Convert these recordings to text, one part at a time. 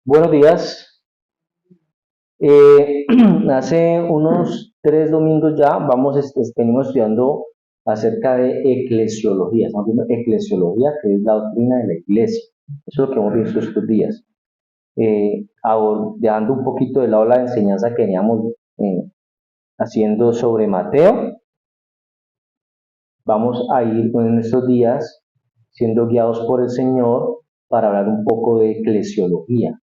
Buenos días. Eh, Hace unos 3 domingos ya venimos estudiando acerca de eclesiología. Estamos viendo eclesiología, que es la doctrina de la iglesia. Eso es lo que hemos visto estos días. Dejando un poquito de lado la enseñanza que veníamos haciendo sobre Mateo, vamos a ir en estos días siendo guiados por el Señor para hablar un poco de eclesiología.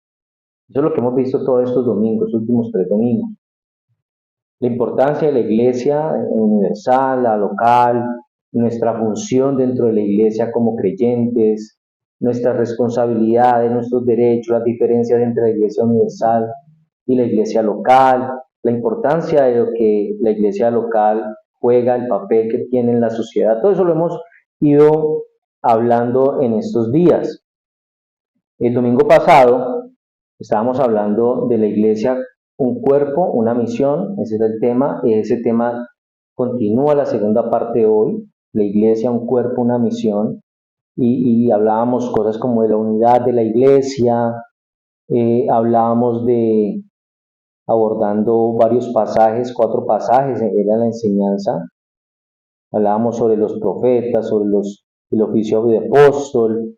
Eso es lo que hemos visto todos estos domingos, los últimos 3 domingos. La importancia de la iglesia universal, la local, nuestra función dentro de la iglesia como creyentes, nuestras responsabilidades, nuestros derechos, las diferencias entre la iglesia universal y la iglesia local, la importancia de lo que la iglesia local juega, el papel que tiene en la sociedad. Todo eso lo hemos ido hablando en estos días. El domingo pasado estábamos hablando de la iglesia, un cuerpo, una misión, ese era el tema, y ese tema continúa la segunda parte hoy, la iglesia, un cuerpo, una misión, y hablábamos cosas como de la unidad de la iglesia, hablábamos de, abordando varios pasajes, 4 pasajes, era la enseñanza, hablábamos sobre los profetas, sobre el oficio de apóstol.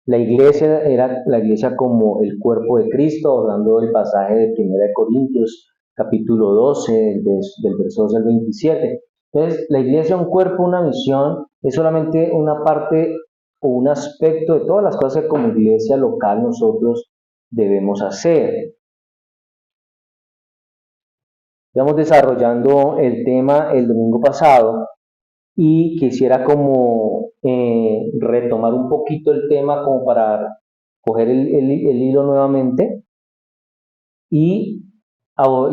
La iglesia era la iglesia como el cuerpo de Cristo, hablando del pasaje de 1 Corintios, capítulo 12, del verso 12 al 27. Entonces, la iglesia, un cuerpo, una misión, es solamente una parte o un aspecto de todas las cosas que como iglesia local nosotros debemos hacer. Estamos desarrollando el tema el domingo pasado y quisiera como retomar un poquito el tema como para coger el hilo nuevamente y,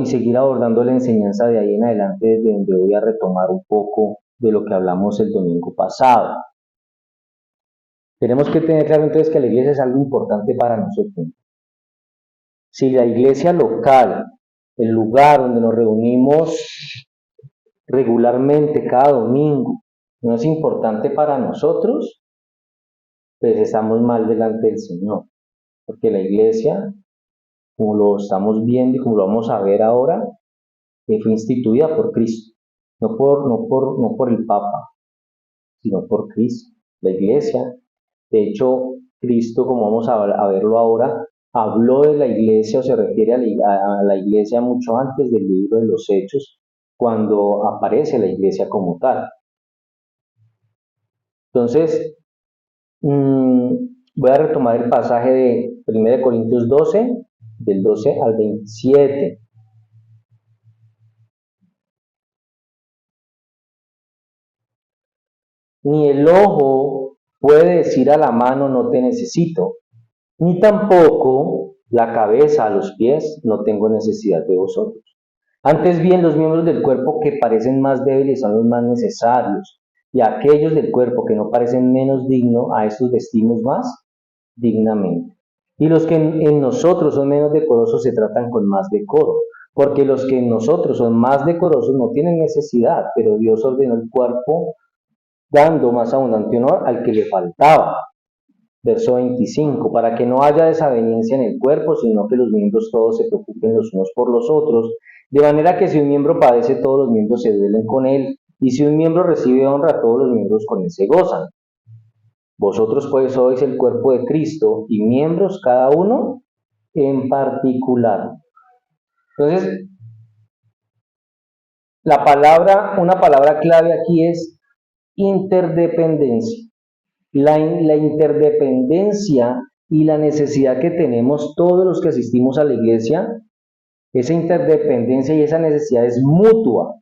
y seguir abordando la enseñanza de ahí en adelante, desde donde voy a retomar un poco de lo que hablamos el domingo pasado. Tenemos que tener claro entonces que la iglesia es algo importante para nosotros. Si la iglesia local, el lugar donde nos reunimos regularmente cada domingo, no es importante para nosotros, pues estamos mal delante del Señor, porque la iglesia, como lo estamos viendo y como lo vamos a ver ahora, fue instituida por Cristo, no por el Papa, sino por Cristo. La iglesia, de hecho, Cristo, como vamos a verlo ahora, habló de la iglesia o se refiere a la iglesia mucho antes del libro de los Hechos, cuando aparece la iglesia como tal. Entonces, voy a retomar el pasaje de 1 Corintios 12, del 12 al 27. Ni el ojo puede decir a la mano no te necesito, ni tampoco la cabeza a los pies no tengo necesidad de vosotros. Antes bien, los miembros del cuerpo que parecen más débiles son los más necesarios, y a aquellos del cuerpo que no parecen menos dignos, a estos vestimos más dignamente. Y los que en nosotros son menos decorosos se tratan con más decoro, porque los que en nosotros son más decorosos no tienen necesidad, pero Dios ordenó el cuerpo dando más abundante honor al que le faltaba. Verso 25, para que no haya desaveniencia en el cuerpo, sino que los miembros todos se preocupen los unos por los otros, de manera que si un miembro padece, todos los miembros se duelen con él, y si un miembro recibe honra, todos los miembros con él se gozan. Vosotros pues sois el cuerpo de Cristo y miembros cada uno en particular. Entonces, una palabra clave aquí es interdependencia. La interdependencia y la necesidad que tenemos todos los que asistimos a la iglesia, esa interdependencia y esa necesidad es mutua.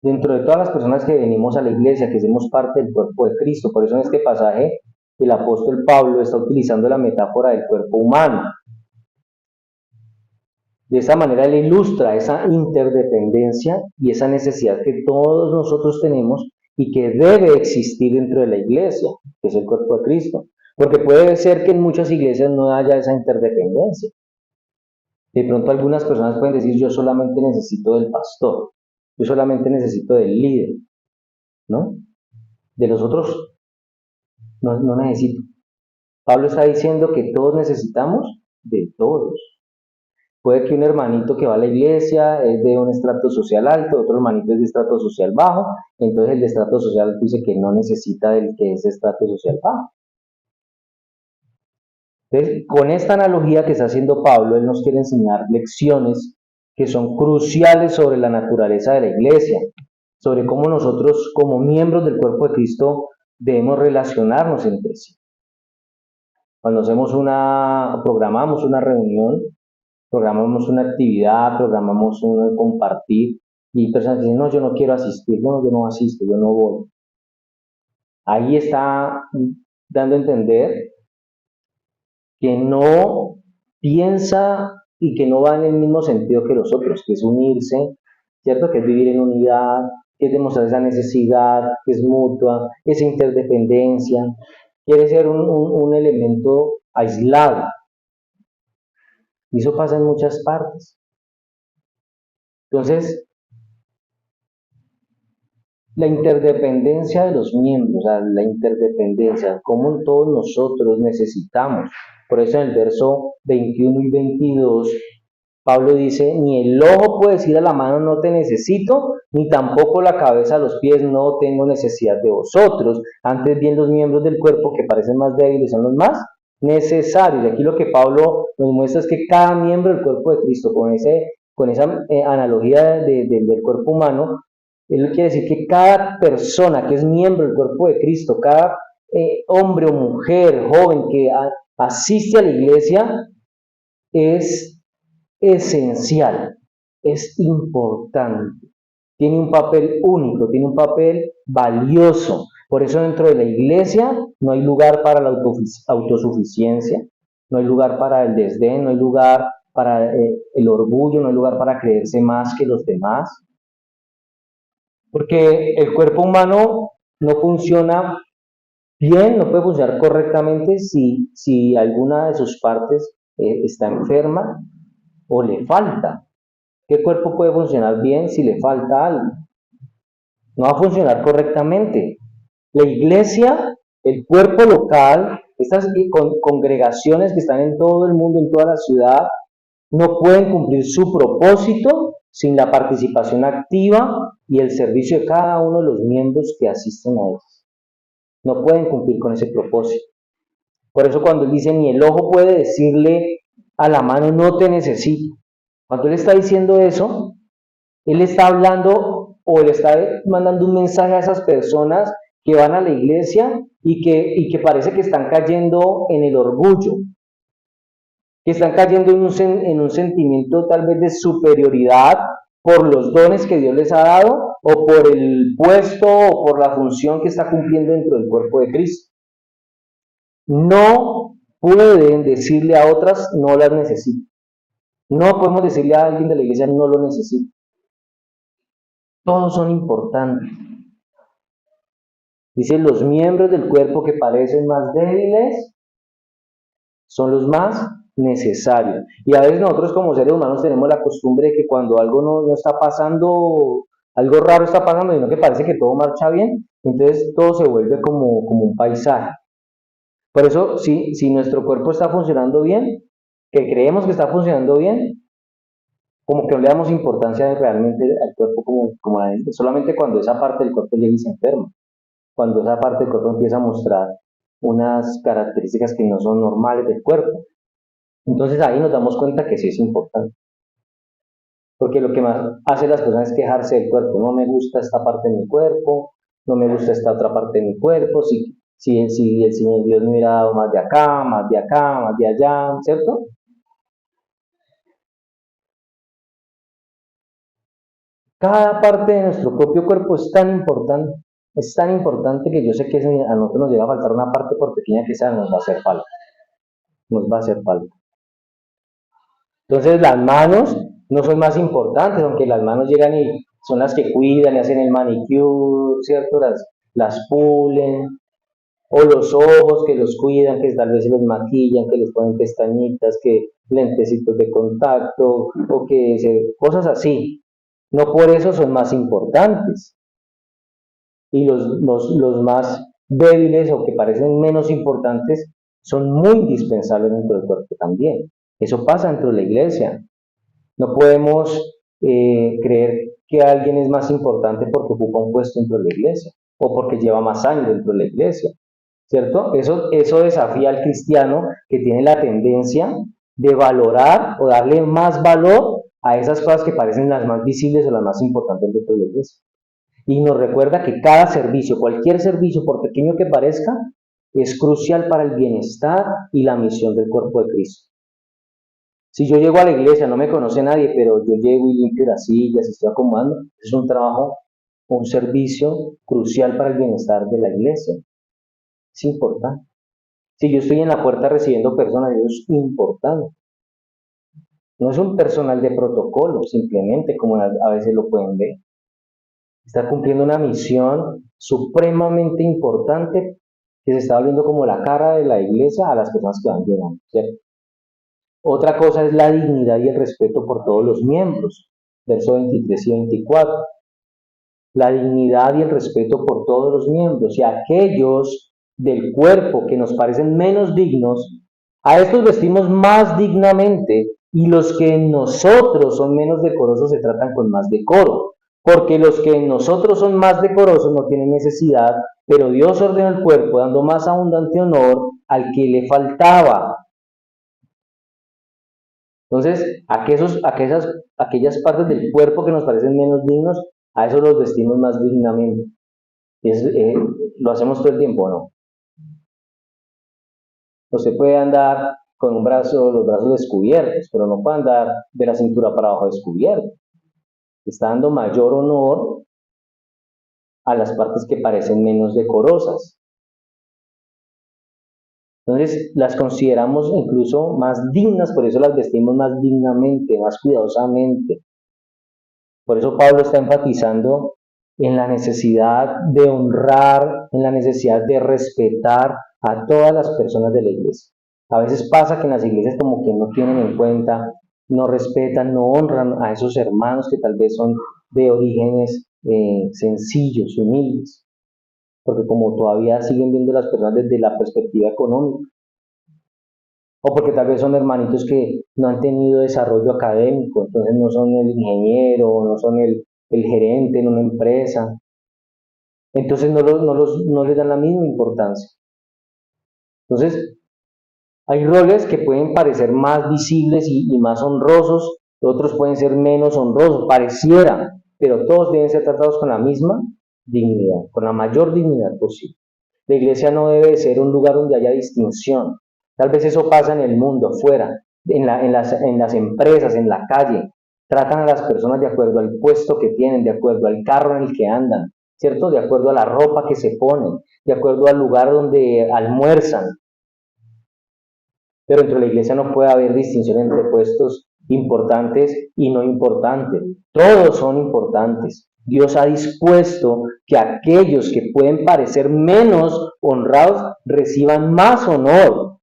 Dentro de todas las personas que venimos a la iglesia, que somos parte del cuerpo de Cristo. Por eso en este pasaje el apóstol Pablo está utilizando la metáfora del cuerpo humano. De esa manera él ilustra esa interdependencia y esa necesidad que todos nosotros tenemos y que debe existir dentro de la iglesia, que es el cuerpo de Cristo. Porque puede ser que en muchas iglesias no haya esa interdependencia. De pronto algunas personas pueden decir, yo solamente necesito del pastor, yo solamente necesito del líder, ¿no? De los otros no necesito. Pablo está diciendo que todos necesitamos de todos. Puede que un hermanito que va a la iglesia es de un estrato social alto, otro hermanito es de estrato social bajo, entonces el de estrato social alto dice que no necesita del que es estrato social bajo. Entonces, con esta analogía que está haciendo Pablo, él nos quiere enseñar lecciones que son cruciales sobre la naturaleza de la iglesia, sobre cómo nosotros como miembros del cuerpo de Cristo debemos relacionarnos entre sí. Cuando programamos una reunión, programamos una actividad, programamos un compartir, y personas dicen, no, yo no quiero asistir, bueno, yo no asisto, yo no voy. Ahí está dando a entender que no piensa y que no va en el mismo sentido que los otros, que es unirse, ¿cierto? Que es vivir en unidad, que es demostrar esa necesidad, que es mutua, esa interdependencia. Quiere ser un elemento aislado. Y eso pasa en muchas partes. Entonces, la interdependencia de los miembros, o sea, la interdependencia, como todos nosotros necesitamos. Por eso en el verso 21 y 22, Pablo dice, ni el ojo puede decir a la mano no te necesito, ni tampoco la cabeza a los pies no tengo necesidad de vosotros. Antes bien los miembros del cuerpo que parecen más débiles son los más necesarios. Y aquí lo que Pablo nos muestra es que cada miembro del cuerpo de Cristo, con esa analogía del cuerpo humano, él quiere decir que cada persona que es miembro del cuerpo de Cristo, cada hombre o mujer, joven que asiste a la iglesia, es esencial, es importante, tiene un papel único, tiene un papel valioso. Por eso dentro de la iglesia no hay lugar para la autosuficiencia, no hay lugar para el desdén, no hay lugar para el orgullo, no hay lugar para creerse más que los demás. Porque el cuerpo humano no funciona bien, no puede funcionar correctamente si alguna de sus partes está enferma o le falta. ¿Qué cuerpo puede funcionar bien si le falta algo? No va a funcionar correctamente. La iglesia, el cuerpo local, estas congregaciones que están en todo el mundo, en toda la ciudad, no pueden cumplir su propósito sin la participación activa y el servicio de cada uno de los miembros que asisten a ellos. No pueden cumplir con ese propósito. Por eso cuando él dice, ni el ojo puede decirle a la mano, no te necesito. Cuando él está diciendo eso, él está hablando o él está mandando un mensaje a esas personas que van a la iglesia y que parece que están cayendo en el orgullo, que están cayendo en un sentimiento tal vez de superioridad por los dones que Dios les ha dado o por el puesto o por la función que está cumpliendo dentro del cuerpo de Cristo. No pueden decirle a otras, no las necesito. No podemos decirle a alguien de la iglesia, no lo necesito. Todos son importantes. Dice, los miembros del cuerpo que parecen más débiles son los más necesarios. Y a veces nosotros como seres humanos tenemos la costumbre de que cuando algo no está pasando, algo raro está pasando, sino que parece que todo marcha bien, entonces todo se vuelve como un paisaje. Por eso, si nuestro cuerpo está funcionando bien, que creemos que está funcionando bien, como que no le damos importancia realmente al cuerpo como a él, solamente cuando esa parte del cuerpo llega y se enferma, cuando esa parte del cuerpo empieza a mostrar unas características que no son normales del cuerpo. Entonces ahí nos damos cuenta que sí es importante. Porque lo que más hace las personas es quejarse del cuerpo. No me gusta esta parte de mi cuerpo, no me gusta esta otra parte de mi cuerpo. Si el Señor Dios me hubiera dado más de acá, más de acá, más de allá, ¿cierto? Cada parte de nuestro propio cuerpo es tan importante que yo sé que a nosotros nos llega a faltar una parte por pequeña que sea, nos va a hacer falta. Nos va a hacer falta. Entonces las manos no son más importantes, aunque las manos llegan y son las que cuidan y hacen el manicure, ¿cierto? Las pulen, o los ojos que los cuidan, que tal vez se los maquillan, que les ponen pestañitas, que lentecitos de contacto, o cosas así. No por eso son más importantes. Y los más débiles o que parecen menos importantes son muy indispensables dentro del cuerpo también. Eso pasa dentro de la iglesia. No podemos creer que alguien es más importante porque ocupa un puesto dentro de la iglesia o porque lleva más años dentro de la iglesia, ¿cierto? Eso desafía al cristiano que tiene la tendencia de valorar o darle más valor a esas cosas que parecen las más visibles o las más importantes dentro de la iglesia. Y nos recuerda que cada servicio, cualquier servicio, por pequeño que parezca, es crucial para el bienestar y la misión del cuerpo de Cristo. Si yo llego a la iglesia, no me conoce nadie, pero yo llego y limpio las sillas, estoy acomodando, es un trabajo, un servicio crucial para el bienestar de la iglesia. Es importante. Si yo estoy en la puerta recibiendo personas, eso es importante. No es un personal de protocolo, simplemente, como a veces lo pueden ver. Está cumpliendo una misión supremamente importante que se está volviendo como la cara de la iglesia a las personas que van llegando, ¿cierto? Otra cosa es la dignidad y el respeto por todos los miembros, versos 23 y 24. La dignidad y el respeto por todos los miembros y aquellos del cuerpo que nos parecen menos dignos, a estos vestimos más dignamente y los que en nosotros son menos decorosos se tratan con más decoro, porque los que en nosotros son más decorosos no tienen necesidad, pero Dios ordenó el cuerpo dando más abundante honor al que le faltaba. Entonces, aquellas partes del cuerpo que nos parecen menos dignos, a esos los vestimos más dignamente. Lo hacemos todo el tiempo, ¿no? Usted puede andar con los brazos descubiertos, pero no puede andar de la cintura para abajo descubierto. Está dando mayor honor a las partes que parecen menos decorosas. Entonces las consideramos incluso más dignas, por eso las vestimos más dignamente, más cuidadosamente. Por eso Pablo está enfatizando en la necesidad de honrar, en la necesidad de respetar a todas las personas de la iglesia. A veces pasa que en las iglesias como que no tienen en cuenta, no respetan, no honran a esos hermanos que tal vez son de orígenes sencillos, humildes, porque como todavía siguen viendo las personas desde la perspectiva económica, o porque tal vez son hermanitos que no han tenido desarrollo académico, entonces no son el ingeniero, no son el gerente en una empresa, entonces no les dan la misma importancia. Entonces, hay roles que pueden parecer más visibles y más honrosos, otros pueden ser menos honrosos, pareciera, pero todos deben ser tratados con la misma dignidad, con la mayor dignidad posible. La iglesia no debe ser un lugar donde haya distinción. Tal vez eso pasa en el mundo, afuera, en las empresas, en la calle. Tratan a las personas de acuerdo al puesto que tienen, de acuerdo al carro en el que andan, ¿cierto? De acuerdo a la ropa que se ponen, de acuerdo al lugar donde almuerzan. Pero entre la iglesia no puede haber distinción entre puestos importantes y no importantes. Todos son importantes. Dios ha dispuesto que aquellos que pueden parecer menos honrados reciban más honor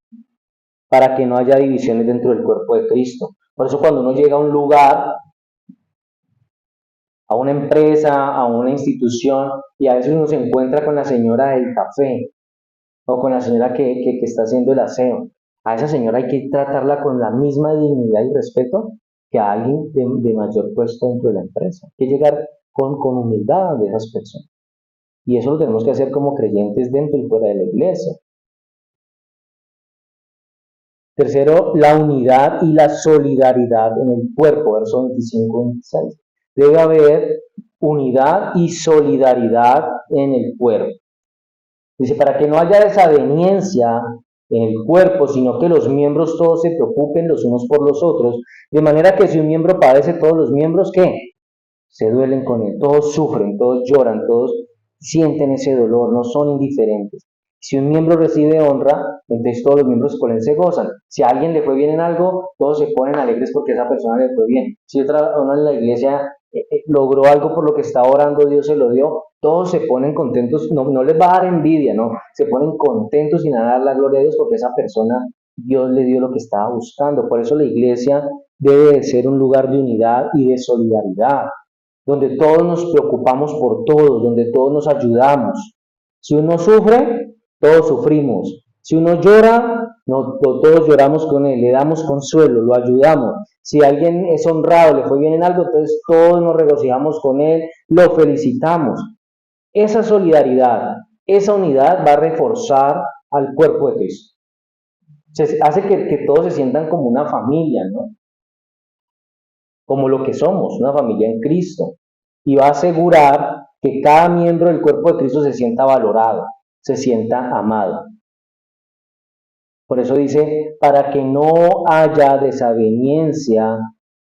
para que no haya divisiones dentro del cuerpo de Cristo. Por eso cuando uno llega a un lugar, a una empresa, a una institución, y a veces uno se encuentra con la señora del café o con la señora que está haciendo el aseo, a esa señora hay que tratarla con la misma dignidad y respeto que a alguien de mayor puesto dentro de la empresa. Hay que llegar con humildad de esas personas. Y eso lo tenemos que hacer como creyentes dentro y fuera de la iglesia. Tercero, la unidad y la solidaridad en el cuerpo, verso 25-26. Debe haber unidad y solidaridad en el cuerpo. Dice, para que no haya desaveniencia en el cuerpo, sino que los miembros todos se preocupen los unos por los otros, de manera que si un miembro padece, todos los miembros, ¿qué? Se duelen con él, todos sufren, todos lloran, todos sienten ese dolor, no son indiferentes. Si un miembro recibe honra, entonces todos los miembros con él se gozan. Si a alguien le fue bien en algo, todos se ponen alegres porque a esa persona le fue bien. Si otra uno en la iglesia logró algo por lo que estaba orando, Dios se lo dio, todos se ponen contentos, no les va a dar envidia, no, se ponen contentos y a dar la gloria a Dios porque esa persona, Dios le dio lo que estaba buscando. Por eso la iglesia debe de ser un lugar de unidad y de solidaridad, donde todos nos preocupamos por todos, donde todos nos ayudamos, Si uno sufre, todos sufrimos. Si uno llora, todos lloramos con él, le damos consuelo, lo ayudamos. Si alguien es honrado, le fue bien en algo, entonces todos nos regocijamos con él, lo felicitamos. Esa solidaridad, esa unidad va a reforzar al cuerpo de Cristo. Se hace que todos se sientan como una familia, ¿no? Como lo que somos, una familia en Cristo. Y va a asegurar que cada miembro del cuerpo de Cristo se sienta valorado, se sienta amado. Por eso dice, para que no haya desaveniencia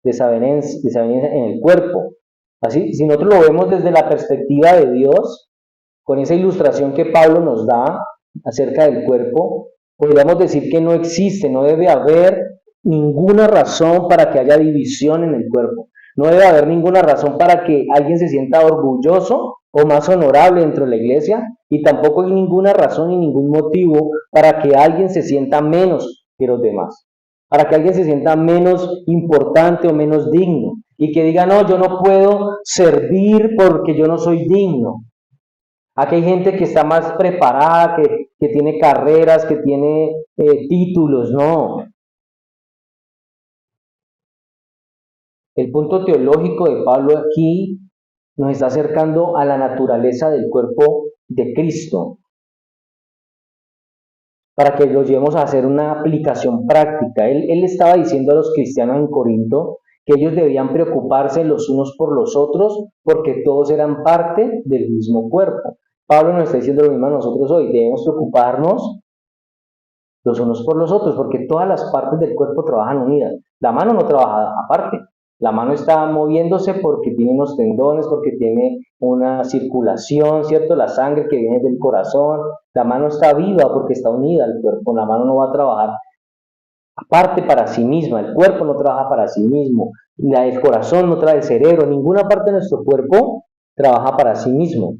en el cuerpo. Así, si nosotros lo vemos desde la perspectiva de Dios, con esa ilustración que Pablo nos da acerca del cuerpo, podríamos decir que no existe, no debe haber ninguna razón para que haya división en el cuerpo. No debe haber ninguna razón para que alguien se sienta orgulloso o más honorable dentro de la iglesia, y tampoco hay ninguna razón y ningún motivo para que alguien se sienta menos que los demás, para que alguien se sienta menos importante o menos digno, y que diga, no, yo no puedo servir porque yo no soy digno. Aquí hay gente que está más preparada, que tiene carreras, que tiene títulos, no. El punto teológico de Pablo aquí nos está acercando a la naturaleza del cuerpo de Cristo, para que lo llevemos a hacer una aplicación práctica. Él estaba diciendo a los cristianos en Corinto que ellos debían preocuparse los unos por los otros, porque todos eran parte del mismo cuerpo. Pablo nos está diciendo lo mismo a nosotros hoy, debemos preocuparnos los unos por los otros, porque todas las partes del cuerpo trabajan unidas. La mano no trabaja aparte, la mano está moviéndose porque tiene unos tendones, porque tiene una circulación, ¿cierto? La sangre que viene del corazón. La mano está viva porque está unida al cuerpo. La mano no va a trabajar aparte para sí misma. El cuerpo no trabaja para sí mismo. El corazón no trae el cerebro. Ninguna parte de nuestro cuerpo trabaja para sí mismo.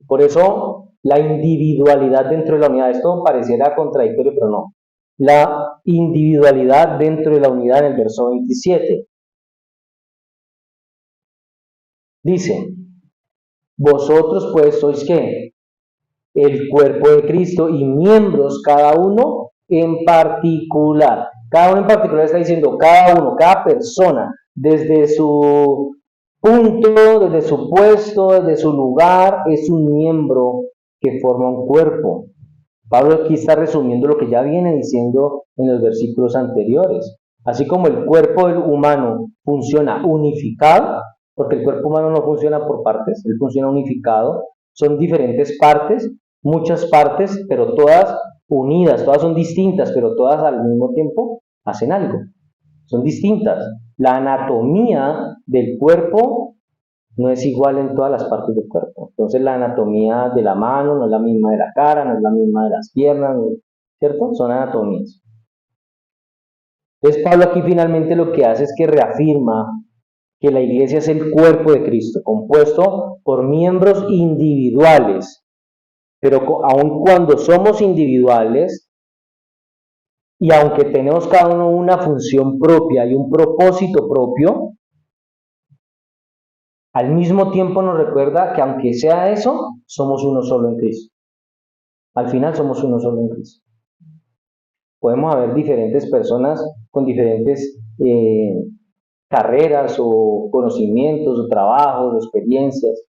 Por eso, la individualidad dentro de la unidad. Esto pareciera contradictorio, pero no. La individualidad dentro de la unidad en el verso 27. Dice, vosotros pues sois ¿qué? El cuerpo de Cristo y miembros cada uno en particular. Cada uno en particular está diciendo, cada uno, cada persona, desde su punto, desde su puesto, desde su lugar, es un miembro que forma un cuerpo. Pablo aquí está resumiendo lo que ya viene diciendo en los versículos anteriores. Así como el cuerpo humano funciona unificado, porque el cuerpo humano no funciona por partes, él funciona unificado, son diferentes partes, muchas partes, pero todas unidas, todas son distintas, pero todas al mismo tiempo hacen algo. Son distintas. La anatomía del cuerpo no es igual en todas las partes del cuerpo. Entonces la anatomía de la mano no es la misma de la cara, no es la misma de las piernas, ¿cierto? Son anatomías. Entonces Pablo aquí finalmente lo que hace es que reafirma que la iglesia es el cuerpo de Cristo, compuesto por miembros individuales, pero aun cuando somos individuales y aunque tenemos cada uno una función propia y un propósito propio, al mismo tiempo nos recuerda que aunque sea eso, somos uno solo en Cristo. Al final somos uno solo en Cristo. Podemos haber diferentes personas con diferentes carreras o conocimientos o trabajos o experiencias,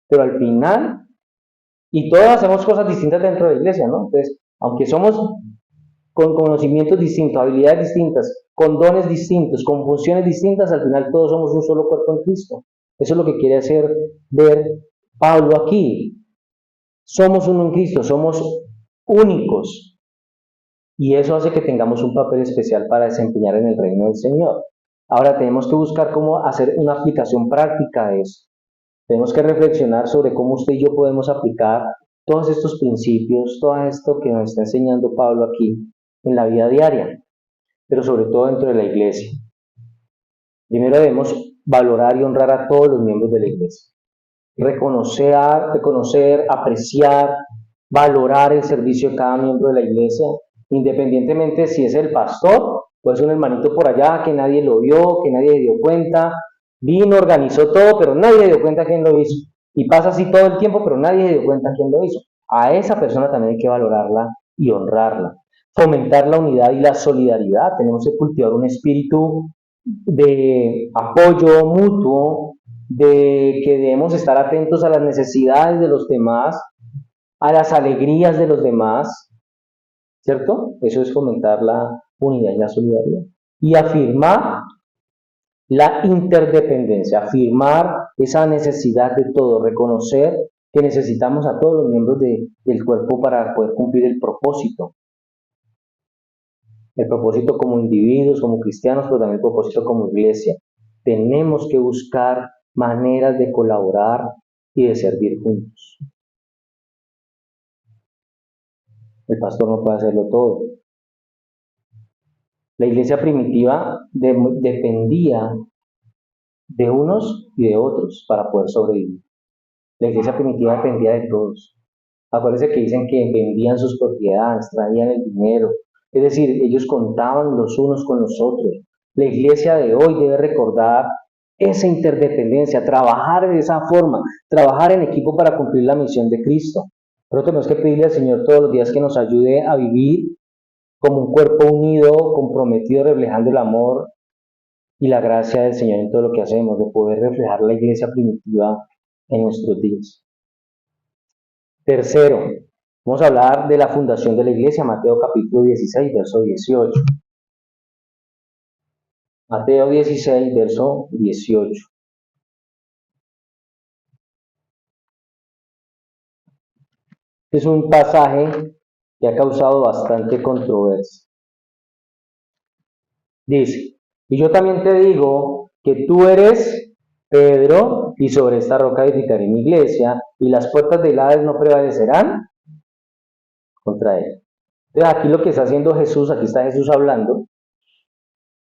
pero al final, y todos hacemos cosas distintas dentro de la iglesia, ¿no? Entonces, aunque somos con conocimientos distintos, habilidades distintas, con dones distintos, con funciones distintas, al final todos somos un solo cuerpo en Cristo. Eso es lo que quiere hacer ver Pablo aquí. Somos uno en Cristo, somos únicos. Y eso hace que tengamos un papel especial para desempeñar en el reino del Señor. Ahora tenemos que buscar cómo hacer una aplicación práctica de eso. Tenemos que reflexionar sobre cómo usted y yo podemos aplicar todos estos principios, todo esto que nos está enseñando Pablo aquí en la vida diaria, pero sobre todo dentro de la iglesia. Primero debemos valorar y honrar a todos los miembros de la iglesia. Reconocer, apreciar, valorar el servicio de cada miembro de la iglesia, independientemente si es el pastor o es un hermanito por allá que nadie lo vio, que nadie se dio cuenta, vino, organizó todo, pero nadie se dio cuenta quién lo hizo. Y pasa así todo el tiempo, pero nadie se dio cuenta quién lo hizo. A esa persona también hay que valorarla y honrarla. Fomentar la unidad y la solidaridad. Tenemos que cultivar un espíritu de apoyo mutuo, de que debemos estar atentos a las necesidades de los demás, a las alegrías de los demás, ¿cierto? Eso es fomentar la unidad y la solidaridad. Y afirmar la interdependencia, afirmar esa necesidad de todo, reconocer que necesitamos a todos los miembros del cuerpo para poder cumplir el propósito como individuos, como cristianos, pero también el propósito como iglesia. Tenemos que buscar maneras de colaborar y de servir juntos. El pastor no puede hacerlo todo. La iglesia primitiva dependía de unos y de otros para poder sobrevivir. La iglesia primitiva dependía de todos. Acuérdense que dicen que vendían sus propiedades, traían el dinero. Es decir, ellos contaban los unos con los otros. La iglesia de hoy debe recordar esa interdependencia, trabajar de esa forma, trabajar en equipo para cumplir la misión de Cristo. Pero tenemos que pedirle al Señor todos los días que nos ayude a vivir como un cuerpo unido, comprometido, reflejando el amor y la gracia del Señor en todo lo que hacemos, de poder reflejar la iglesia primitiva en nuestros días. Tercero, vamos a hablar de la fundación de la iglesia, Mateo capítulo 16, verso 18. Mateo 16, verso 18. Es un pasaje que ha causado bastante controversia. Dice, y yo también te digo que tú eres Pedro, y sobre esta roca edificaré mi iglesia, y las puertas del Hades no prevalecerán contra él. Entonces aquí lo que está haciendo Jesús, aquí está Jesús hablando,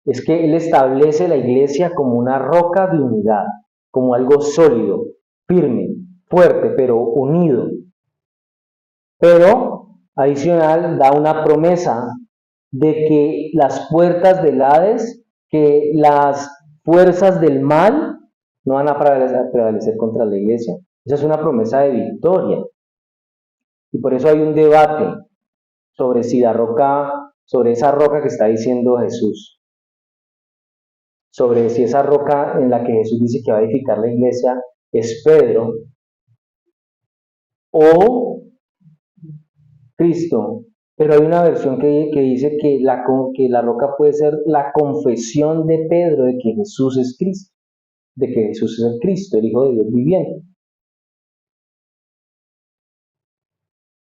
es que Él establece la iglesia como una roca de unidad, como algo sólido, firme, fuerte, pero unido. Pero, adicional, da una promesa de que las puertas del Hades, que las fuerzas del mal no van a prevalecer contra la iglesia. Esa es una promesa de victoria. Y por eso hay un debate sobre si la roca, sobre esa roca que está diciendo Jesús, sobre si esa roca en la que Jesús dice que va a edificar la iglesia es Pedro o Cristo. Pero hay una versión que dice que la roca puede ser la confesión de Pedro de que Jesús es Cristo, de que Jesús es el Cristo, el Hijo de Dios viviente.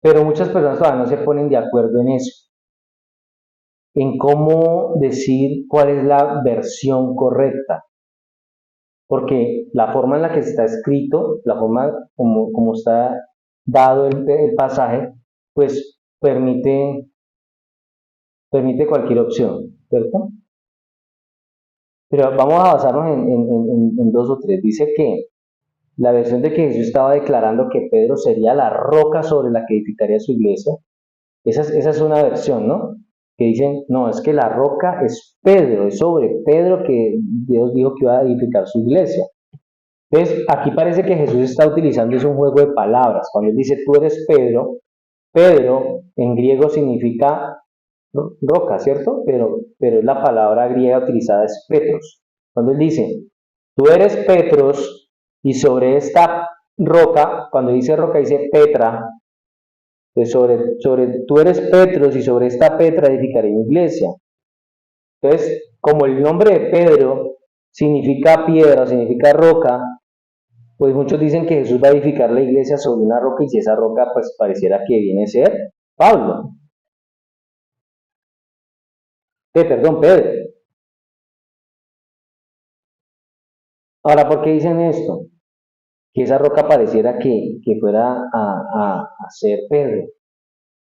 Pero muchas personas todavía no se ponen de acuerdo en eso, en cómo decir cuál es la versión correcta. Porque la forma en la que está escrito, la forma como está dado el pasaje, pues permite cualquier opción, ¿cierto? Pero vamos a basarnos en dos o tres. Dice que la versión de que Jesús estaba declarando que Pedro sería la roca sobre la que edificaría su iglesia, esa es una versión, ¿no? Que dicen, no, es que la roca es Pedro, es sobre Pedro que Dios dijo que iba a edificar su iglesia. Entonces, aquí parece que Jesús está utilizando es un juego de palabras. Cuando él dice, tú eres Pedro, Pedro en griego significa roca, ¿cierto? Pero la palabra griega utilizada es Petros. Cuando él dice, tú eres Petros, y sobre esta roca, cuando dice roca dice Petra, pues tú eres Petros y sobre esta Petra edificaré mi iglesia. Entonces, como el nombre de Pedro significa piedra, significa roca, pues muchos dicen que Jesús va a edificar la iglesia sobre una roca y si esa roca pues pareciera que viene a ser Pablo. Perdón, Pedro. Ahora, ¿por qué dicen esto? Que esa roca pareciera que fuera a ser Pedro.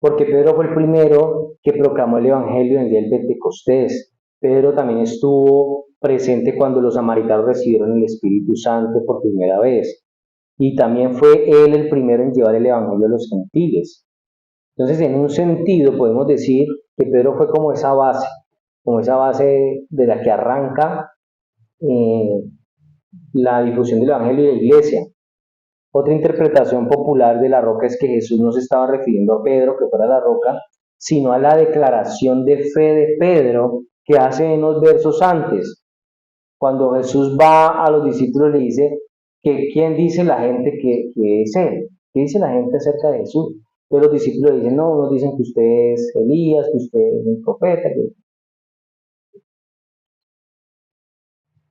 Porque Pedro fue el primero que proclamó el Evangelio en el día del Pentecostés. Pedro también estuvo presente cuando los samaritanos recibieron el Espíritu Santo por primera vez. Y también fue él el primero en llevar el Evangelio a los gentiles. Entonces, en un sentido, podemos decir que Pedro fue como esa base de la que arranca la difusión del Evangelio y la iglesia. Otra interpretación popular de la roca es que Jesús no se estaba refiriendo a Pedro, que fuera la roca, sino a la declaración de fe de Pedro que hace en unos versos antes. Cuando Jesús va a los discípulos le dice que quién dice la gente que es él, qué dice la gente acerca de Jesús. Entonces los discípulos le dicen, no, unos dicen que usted es Elías, que usted es un profeta.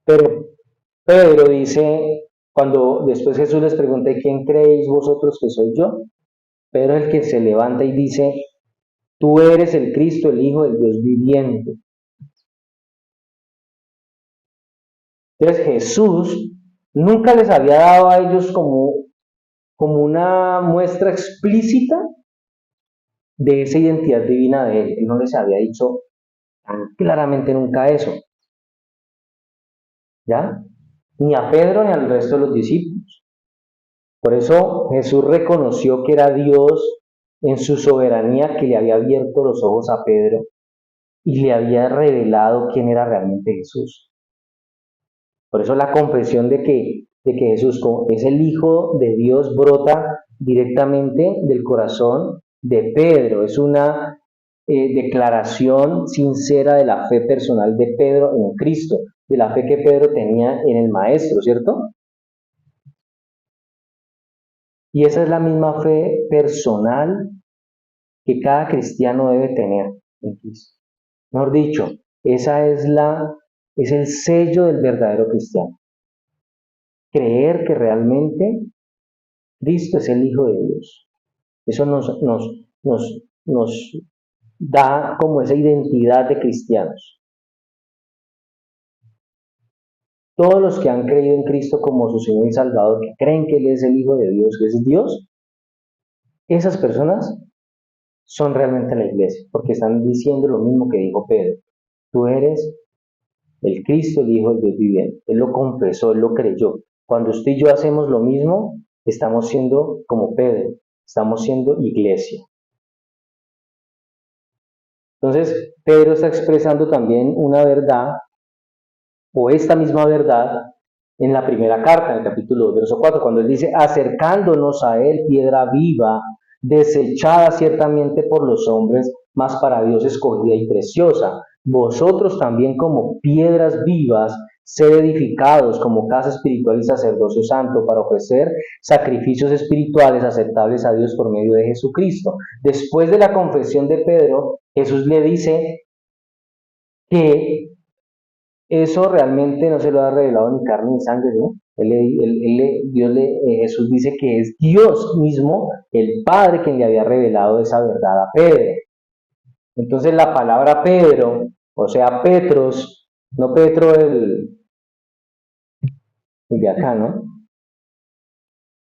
Pero Pedro dice, cuando después Jesús les pregunta, ¿quién creéis vosotros que soy yo? Pedro es el que se levanta y dice, tú eres el Cristo, el Hijo del Dios viviente. Entonces Jesús nunca les había dado a ellos como una muestra explícita de esa identidad divina de él. Él no les había dicho tan claramente nunca eso, ¿ya? Ni a Pedro ni al resto de los discípulos. Por eso Jesús reconoció que era Dios en su soberanía que le había abierto los ojos a Pedro y le había revelado quién era realmente Jesús. Por eso la confesión de que Jesús es el Hijo de Dios brota directamente del corazón de Pedro. Es una declaración sincera de la fe personal de Pedro en Cristo, de la fe que Pedro tenía en el Maestro, ¿cierto? Y esa es la misma fe personal que cada cristiano debe tener en Cristo. Mejor dicho, esa es el sello del verdadero cristiano. Creer que realmente Cristo es el Hijo de Dios. Eso nos da como esa identidad de cristianos. Todos los que han creído en Cristo como su Señor y Salvador, que creen que Él es el Hijo de Dios, que es Dios, esas personas son realmente la iglesia, porque están diciendo lo mismo que dijo Pedro. Tú eres el Cristo, el Hijo del Dios viviente. Él lo confesó, él lo creyó. Cuando usted y yo hacemos lo mismo, estamos siendo como Pedro, estamos siendo iglesia. Entonces, Pedro está expresando también una verdad, o esta misma verdad, en la primera carta, en el capítulo 2, verso 4, cuando él dice, acercándonos a él, piedra viva, desechada ciertamente por los hombres, mas para Dios escogida y preciosa. Vosotros también como piedras vivas, sed edificados como casa espiritual y sacerdocio santo para ofrecer sacrificios espirituales aceptables a Dios por medio de Jesucristo. Después de la confesión de Pedro, Jesús le dice que eso realmente no se lo ha revelado ni carne ni sangre, ¿no? Jesús dice que es Dios mismo, el Padre, quien le había revelado esa verdad a Pedro. Entonces la palabra Pedro, o sea, Petros, no Petro el de acá, ¿no?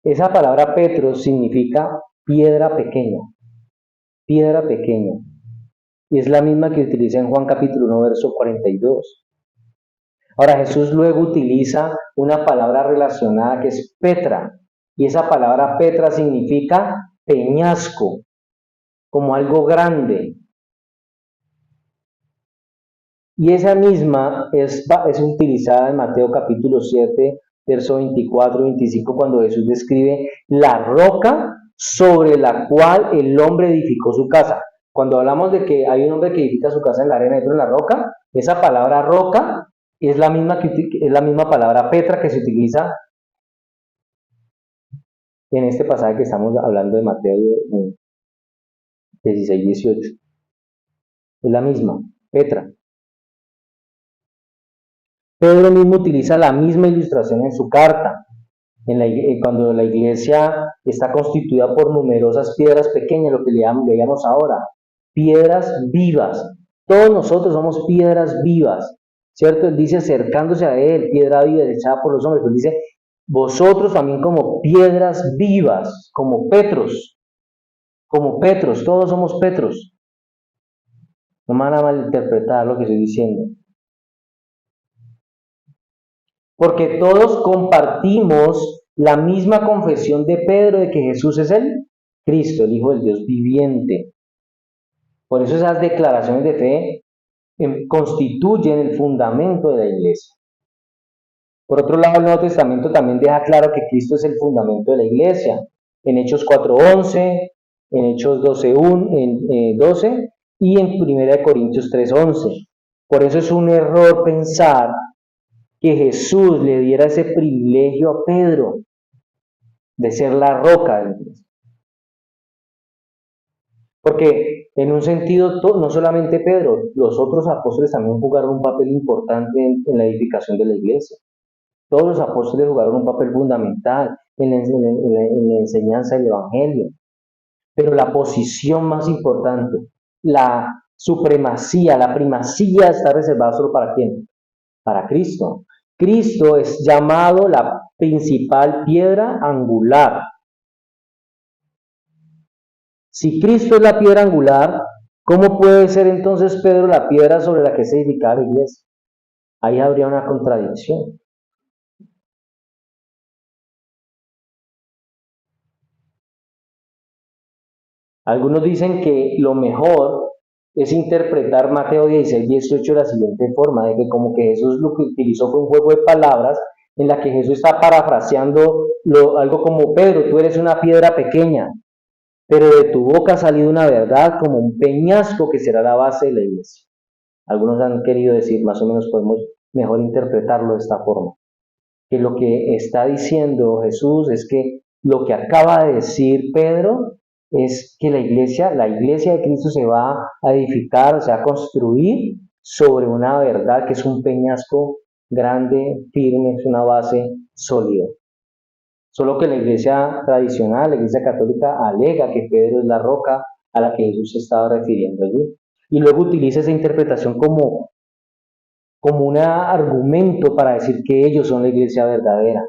Esa palabra Petros significa piedra pequeña, piedra pequeña. Y es la misma que utiliza en Juan capítulo 1, verso 42. Ahora Jesús luego utiliza una palabra relacionada que es Petra, y esa palabra Petra significa peñasco, como algo grande. Y esa misma es utilizada en Mateo capítulo 7, verso 24 y 25, cuando Jesús describe la roca sobre la cual el hombre edificó su casa. Cuando hablamos de que hay un hombre que edifica su casa en la arena y otro en la roca, esa palabra roca es la misma palabra Petra que se utiliza en este pasaje que estamos hablando de Mateo 16, 18. Es la misma, Petra. Pedro mismo utiliza la misma ilustración en su carta, cuando la iglesia está constituida por numerosas piedras pequeñas, lo que leíamos ahora, piedras vivas. Todos nosotros somos piedras vivas, ¿cierto? Él dice acercándose a él, piedra viva desechada por los hombres, pero dice vosotros también como piedras vivas, como Petros, todos somos Petros. No me van a malinterpretar lo que estoy diciendo. Porque todos compartimos la misma confesión de Pedro de que Jesús es el Cristo, el Hijo del Dios viviente. Por eso esas declaraciones de fe constituyen el fundamento de la iglesia. Por otro lado, el Nuevo Testamento también deja claro que Cristo es el fundamento de la iglesia. En Hechos 4:11, en Hechos 12 y en 1 Corintios 3:11. Por eso es un error pensar que Jesús le diera ese privilegio a Pedro de ser la roca de la iglesia. Porque en un sentido, no solamente Pedro, los otros apóstoles también jugaron un papel importante en la edificación de la iglesia. Todos los apóstoles jugaron un papel fundamental en la enseñanza del Evangelio. Pero la posición más importante, la supremacía, la primacía está reservada solo para quién? Para Cristo. Cristo es llamado la principal piedra angular. Si Cristo es la piedra angular, ¿cómo puede ser entonces Pedro la piedra sobre la que se edificaba la iglesia? Ahí habría una contradicción. Algunos dicen que lo mejor es interpretar Mateo 16:18 de la siguiente forma, de que como que Jesús lo que utilizó fue un juego de palabras en la que Jesús está parafraseando algo como: Pedro, tú eres una piedra pequeña, pero de tu boca ha salido una verdad como un peñasco que será la base de la iglesia. Algunos han querido decir, más o menos podemos mejor interpretarlo de esta forma, que lo que está diciendo Jesús es que lo que acaba de decir Pedro es que la iglesia de Cristo se va a edificar, se va a construir sobre una verdad que es un peñasco grande, firme, es una base sólida. Solo que la iglesia tradicional, la iglesia católica, alega que Pedro es la roca a la que Jesús se estaba refiriendo allí. Y luego utiliza esa interpretación como un argumento para decir que ellos son la iglesia verdadera.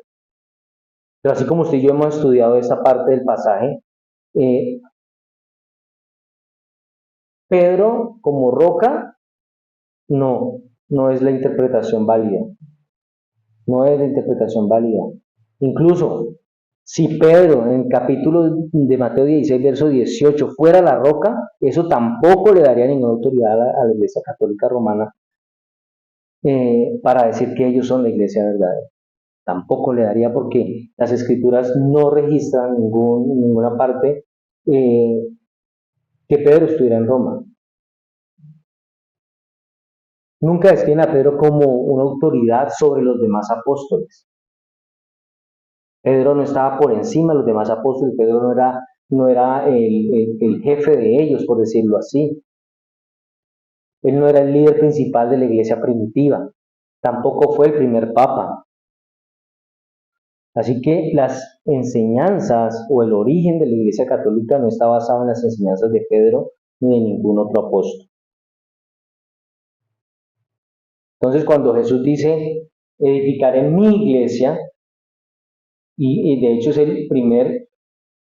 Pero así como usted y yo hemos estudiado esta parte del pasaje, eh, Pedro como roca no es la interpretación válida. No es la interpretación válida. Incluso si Pedro en el capítulo de Mateo 16, verso 18 fuera la roca, eso tampoco le daría ninguna autoridad a la iglesia católica romana para decir que ellos son la iglesia verdadera. Tampoco le daría, porque las escrituras no registran ninguna parte que Pedro estuviera en Roma. Nunca describen a Pedro como una autoridad sobre los demás apóstoles. Pedro no estaba por encima de los demás apóstoles, Pedro no era el jefe de ellos, por decirlo así. Él no era el líder principal de la iglesia primitiva, tampoco fue el primer papa. Así que las enseñanzas o el origen de la iglesia católica no está basado en las enseñanzas de Pedro ni de ningún otro apóstol. Entonces, cuando Jesús dice, edificaré mi iglesia, y de hecho es el primer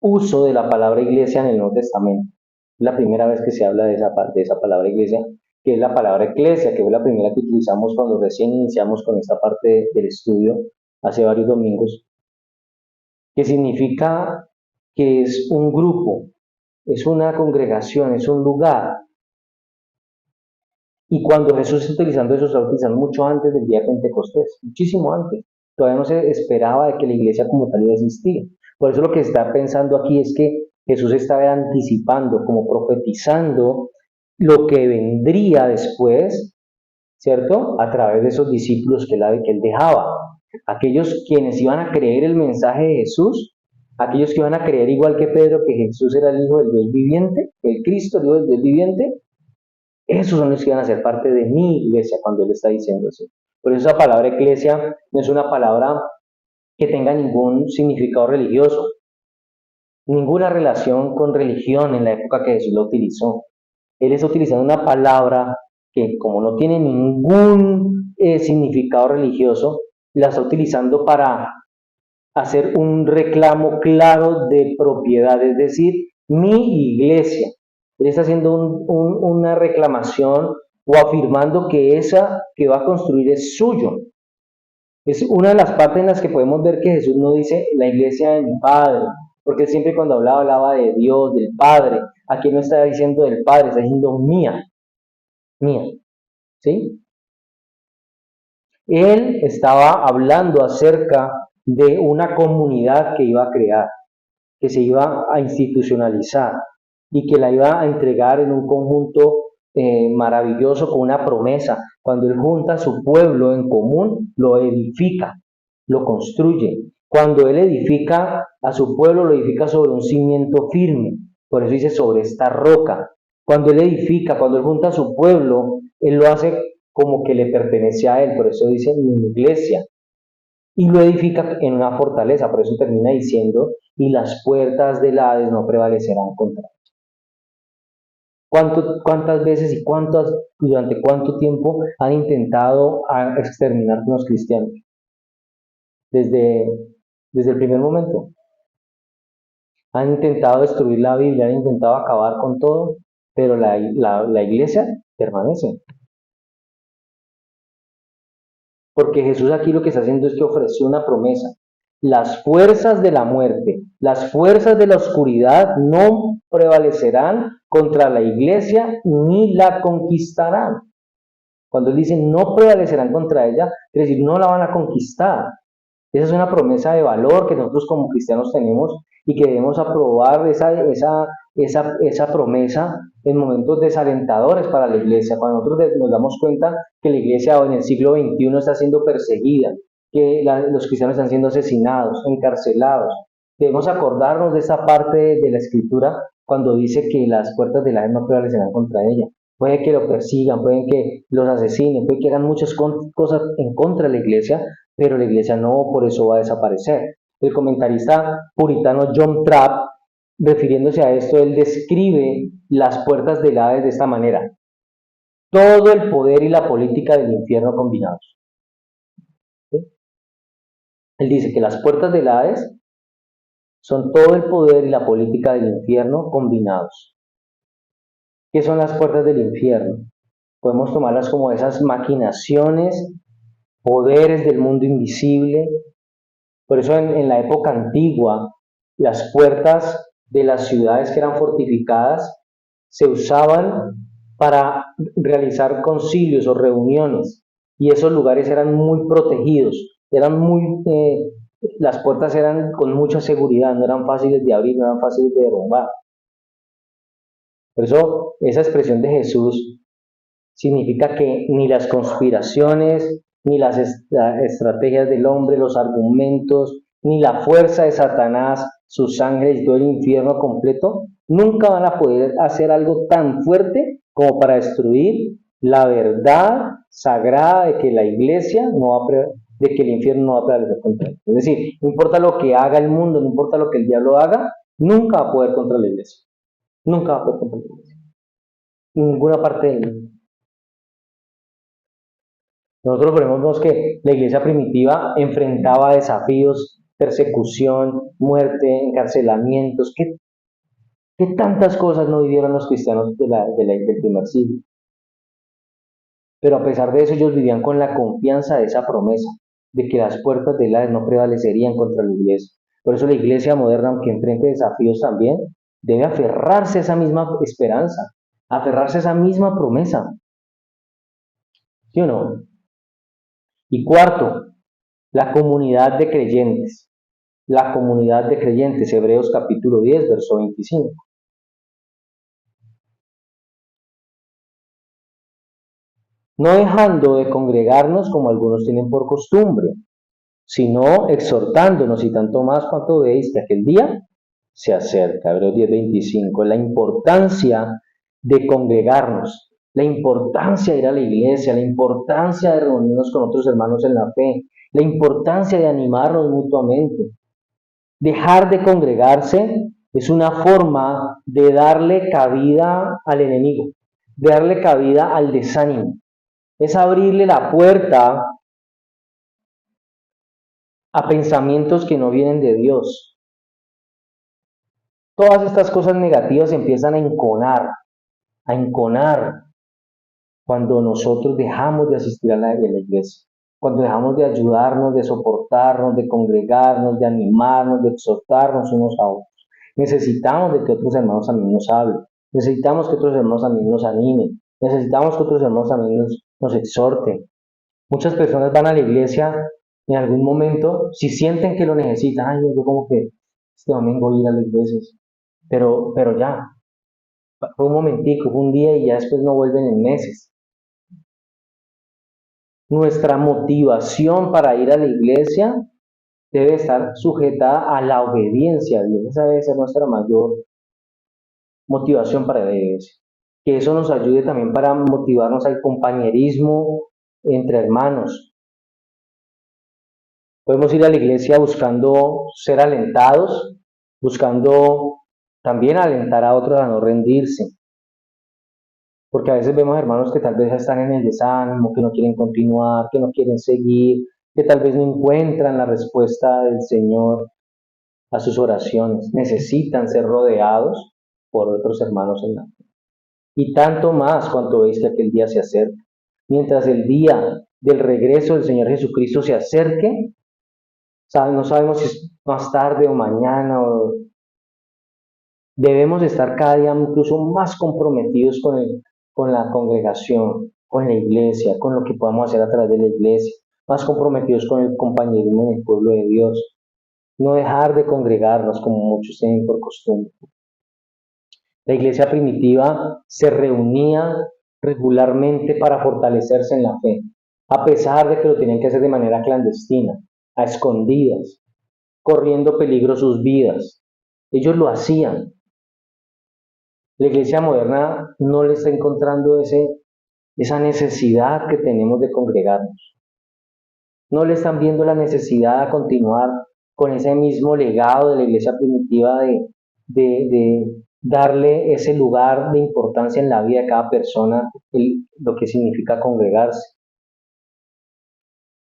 uso de la palabra iglesia en el Nuevo Testamento. Es la primera vez que se habla de esa palabra iglesia, que es la palabra eclesia, que fue la primera que utilizamos cuando recién iniciamos con esta parte del estudio hace varios domingos, que significa que es un grupo, es una congregación, es un lugar. Y cuando Jesús está utilizando eso, está utilizando mucho antes del día de Pentecostés, muchísimo antes. Todavía no se esperaba de que la iglesia como tal iba a existir. Por eso lo que está pensando aquí es que Jesús estaba anticipando, como profetizando lo que vendría después, ¿cierto? A través de esos discípulos que él dejaba. Aquellos quienes iban a creer el mensaje de Jesús, aquellos que iban a creer igual que Pedro, que Jesús era el Hijo del Dios viviente, el Cristo, el Hijo del Dios viviente, esos son los que van a ser parte de mi iglesia cuando él está diciendo eso. Por eso esa palabra iglesia no es una palabra que tenga ningún significado religioso, ninguna relación con religión en la época que Jesús lo utilizó. Él está utilizando una palabra que, como no tiene ningún significado religioso, la está utilizando para hacer un reclamo claro de propiedad, es decir, mi iglesia. Él está haciendo una reclamación o afirmando que esa que va a construir es suyo. Es una de las partes en las que podemos ver que Jesús no dice la iglesia de mi Padre, porque él siempre cuando hablaba de Dios, del Padre. Aquí no está diciendo del Padre, está diciendo mía, mía. ¿Sí? Él estaba hablando acerca de una comunidad que iba a crear, que se iba a institucionalizar y que la iba a entregar en un conjunto maravilloso con una promesa. Cuando Él junta a su pueblo en común, lo edifica, lo construye. Cuando Él edifica a su pueblo, lo edifica sobre un cimiento firme. Por eso dice sobre esta roca. Cuando Él edifica, cuando Él junta a su pueblo, Él lo hace como que le pertenece a Él. Por eso dice mi iglesia. Y lo edifica en una fortaleza. Por eso termina diciendo, y las puertas del Hades no prevalecerán contra él. ¿Cuántas veces y durante cuánto tiempo han intentado exterminar con los cristianos? Desde el primer momento. Han intentado destruir la Biblia, han intentado acabar con todo, pero la iglesia permanece. Porque Jesús aquí lo que está haciendo es que ofreció una promesa. Las fuerzas de la muerte, las fuerzas de la oscuridad no prevalecerán contra la iglesia ni la conquistarán. Cuando él dice no prevalecerán contra ella, es decir, no la van a conquistar. Esa es una promesa de valor que nosotros como cristianos tenemos y que debemos aprobar esa promesa en momentos desalentadores para la iglesia. Cuando nosotros nos damos cuenta que la iglesia en el siglo XXI está siendo perseguida, que los cristianos están siendo asesinados, encarcelados. Debemos acordarnos de esa parte de la escritura cuando dice que las puertas del Hades no prevalecerán contra ella. Puede que lo persigan, pueden que los asesinen, puede que hagan muchas cosas en contra de la iglesia, pero la iglesia no por eso va a desaparecer. El comentarista puritano John Trapp, refiriéndose a esto, él describe las puertas del Hades de esta manera: todo el poder y la política del infierno combinados. ¿Sí? Él dice que las puertas del Hades son todo el poder y la política del infierno combinados. ¿Qué son las puertas del infierno? Podemos tomarlas como esas maquinaciones, poderes del mundo invisible. Por eso en la época antigua, las puertas de las ciudades que eran fortificadas se usaban para realizar concilios o reuniones, y esos lugares eran muy protegidos, las puertas eran con mucha seguridad, no eran fáciles de abrir, no eran fáciles de derrumbar. Por eso esa expresión de Jesús significa que ni las conspiraciones, ni las estrategias del hombre, los argumentos, ni la fuerza de Satanás, sus ángeles y todo el infierno completo, nunca van a poder hacer algo tan fuerte como para destruir la verdad sagrada de que la iglesia no va de que el infierno no va a prevalecer contra él. Es decir, no importa lo que haga el mundo, no importa lo que el diablo haga, nunca va a poder contra la iglesia. Nunca va a poder contra la iglesia. Ninguna parte de él. Nosotros vemos que la iglesia primitiva enfrentaba desafíos, persecución, muerte, encarcelamientos. ¿Qué tantas cosas no vivieron los cristianos del primer siglo? Pero a pesar de eso, ellos vivían con la confianza de esa promesa, de que las puertas del Hades no prevalecerían contra la iglesia. Por eso la iglesia moderna, aunque enfrente desafíos también, debe aferrarse a esa misma esperanza, aferrarse a esa misma promesa. ¿Sí o no? Y cuarto, la comunidad de creyentes. La comunidad de creyentes, Hebreos capítulo 10, verso 25. No dejando de congregarnos como algunos tienen por costumbre, sino exhortándonos, y tanto más cuanto veis que aquel día se acerca. Hebreos 10, 25. La importancia de congregarnos, la importancia de ir a la iglesia, la importancia de reunirnos con otros hermanos en la fe, la importancia de animarnos mutuamente. Dejar de congregarse es una forma de darle cabida al enemigo, de darle cabida al desánimo. Es abrirle la puerta a pensamientos que no vienen de Dios. Todas estas cosas negativas empiezan a enconar cuando nosotros dejamos de asistir a la iglesia, cuando dejamos de ayudarnos, de soportarnos, de congregarnos, de animarnos, de exhortarnos unos a otros. Necesitamos de que otros hermanos también nos hablen, necesitamos que otros hermanos también nos animen, necesitamos que otros hermanos también nos exhorten. Muchas personas van a la iglesia en algún momento, si sienten que lo necesitan, ay, yo como que este domingo voy a ir a la iglesia, pero ya, fue un momentico, fue un día y ya después no vuelven en meses. Nuestra motivación para ir a la iglesia debe estar sujetada a la obediencia a Dios. Esa debe ser nuestra mayor motivación para la iglesia. Que eso nos ayude también para motivarnos al compañerismo entre hermanos. Podemos ir a la iglesia buscando ser alentados, buscando también alentar a otros a no rendirse. Porque a veces vemos hermanos que tal vez están en el desánimo, que no quieren continuar, que no quieren seguir, que tal vez no encuentran la respuesta del Señor a sus oraciones. Necesitan ser rodeados por otros hermanos en la fe. Y tanto más cuanto veis que aquel día se acerca. Mientras el día del regreso del Señor Jesucristo se acerque, no sabemos si es más tarde o mañana, debemos estar cada día incluso más comprometidos con la congregación, con la iglesia, con lo que podamos hacer a través de la iglesia, más comprometidos con el compañerismo en el pueblo de Dios. No dejar de congregarnos como muchos tienen por costumbre. La iglesia primitiva se reunía regularmente para fortalecerse en la fe, a pesar de que lo tenían que hacer de manera clandestina, a escondidas, corriendo peligro sus vidas. Ellos lo hacían. La iglesia moderna no le está encontrando esa necesidad que tenemos de congregarnos. No le están viendo la necesidad de continuar con ese mismo legado de la iglesia primitiva de darle ese lugar de importancia en la vida de cada persona, lo que significa congregarse.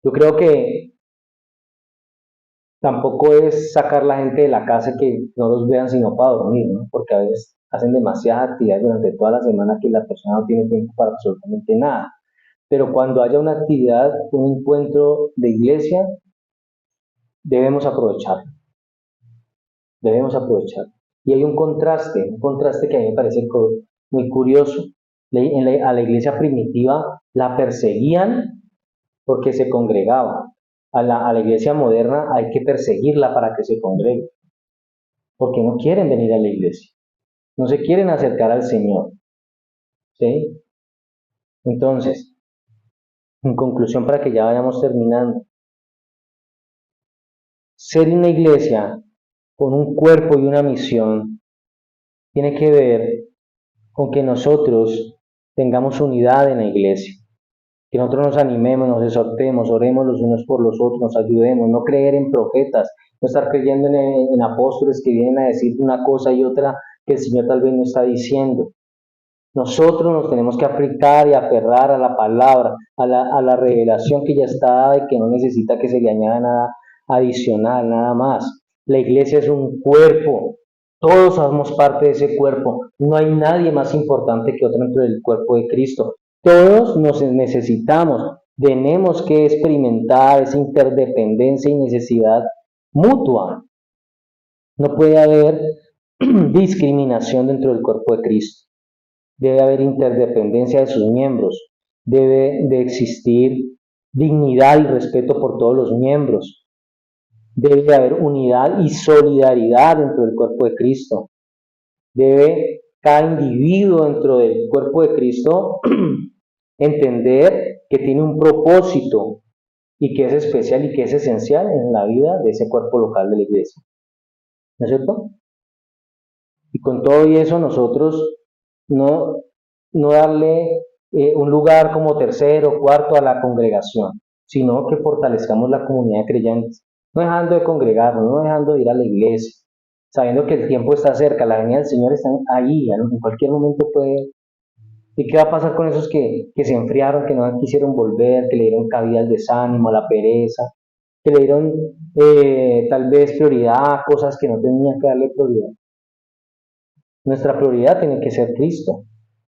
Yo creo que tampoco es sacar la gente de la casa que no los vean sino para dormir, ¿no? Porque a veces hacen demasiadas actividades durante toda la semana que la persona no tiene tiempo para absolutamente nada. Pero cuando haya una actividad, un encuentro de iglesia, debemos aprovecharlo. Debemos aprovechar. Y hay un contraste que a mí me parece muy curioso. A la iglesia primitiva la perseguían porque se congregaba. A la iglesia moderna hay que perseguirla para que se congregue, porque no quieren venir a la iglesia, no se quieren acercar al Señor. ¿Sí? Entonces, en conclusión, para que ya vayamos terminando, ser una iglesia con un cuerpo y una misión tiene que ver con que nosotros tengamos unidad en la iglesia, que nosotros nos animemos, nos exhortemos, oremos los unos por los otros, nos ayudemos, no creer en profetas, no estar creyendo en apóstoles que vienen a decir una cosa y otra que el Señor tal vez no está diciendo. Nosotros nos tenemos que aplicar y aferrar a la palabra, a la revelación que ya está dada y que no necesita que se le añada nada adicional, nada más. La iglesia es un cuerpo, todos somos parte de ese cuerpo, no hay nadie más importante que otro dentro del cuerpo de Cristo. Todos nos necesitamos, tenemos que experimentar esa interdependencia y necesidad mutua. No puede haber discriminación dentro del cuerpo de Cristo. Debe haber interdependencia de sus miembros, debe de existir dignidad y respeto por todos los miembros, debe de haber unidad y solidaridad dentro del cuerpo de Cristo, debe cada individuo dentro del cuerpo de Cristo entender que tiene un propósito y que es especial y que es esencial en la vida de ese cuerpo local de la iglesia. ¿No es cierto? Y con todo y eso nosotros no, no darle un lugar como tercero, cuarto a la congregación, sino que fortalezcamos la comunidad de creyentes, no dejando de congregarnos, no dejando de ir a la iglesia, sabiendo que el tiempo está cerca, la venida del Señor está ahí, en cualquier momento puede. ¿Y qué va a pasar con esos que se enfriaron, que no quisieron volver, que le dieron cabida al desánimo, a la pereza, que le dieron tal vez prioridad a cosas que no tenían que darle prioridad? Nuestra prioridad tiene que ser Cristo.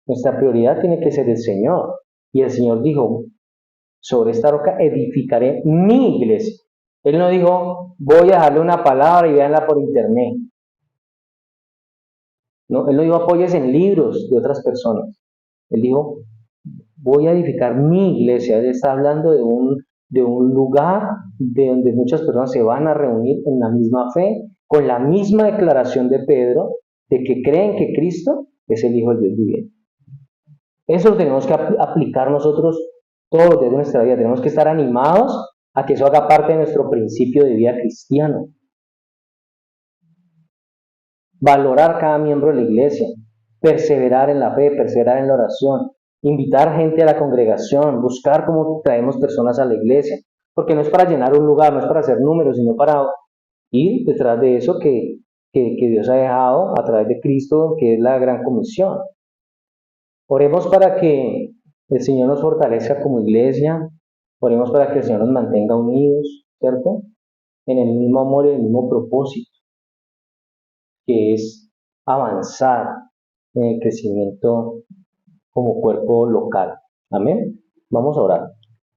Nuestra prioridad tiene que ser el Señor. Y el Señor dijo, sobre esta roca edificaré mi iglesia. Él no dijo, voy a darle una palabra y véanla por internet. No, él no dijo, apoyes en libros de otras personas. Él dijo, voy a edificar mi iglesia. Él está hablando de un lugar de donde muchas personas se van a reunir en la misma fe, con la misma declaración de Pedro, de que creen que Cristo es el Hijo del Dios viviente. Eso lo tenemos que aplicar nosotros todos los días de nuestra vida. Tenemos que estar animados a que eso haga parte de nuestro principio de vida cristiano. Valorar cada miembro de la iglesia, perseverar en la fe, perseverar en la oración, invitar gente a la congregación, buscar cómo traemos personas a la iglesia, porque no es para llenar un lugar, no es para hacer números, sino para ir detrás de eso que Dios ha dejado a través de Cristo, que es la gran comisión. Oremos para que el Señor nos fortalezca como iglesia, oremos para que el Señor nos mantenga unidos, ¿cierto? En el mismo amor y en el mismo propósito, que es avanzar en el crecimiento como cuerpo local. Amén. Vamos a orar.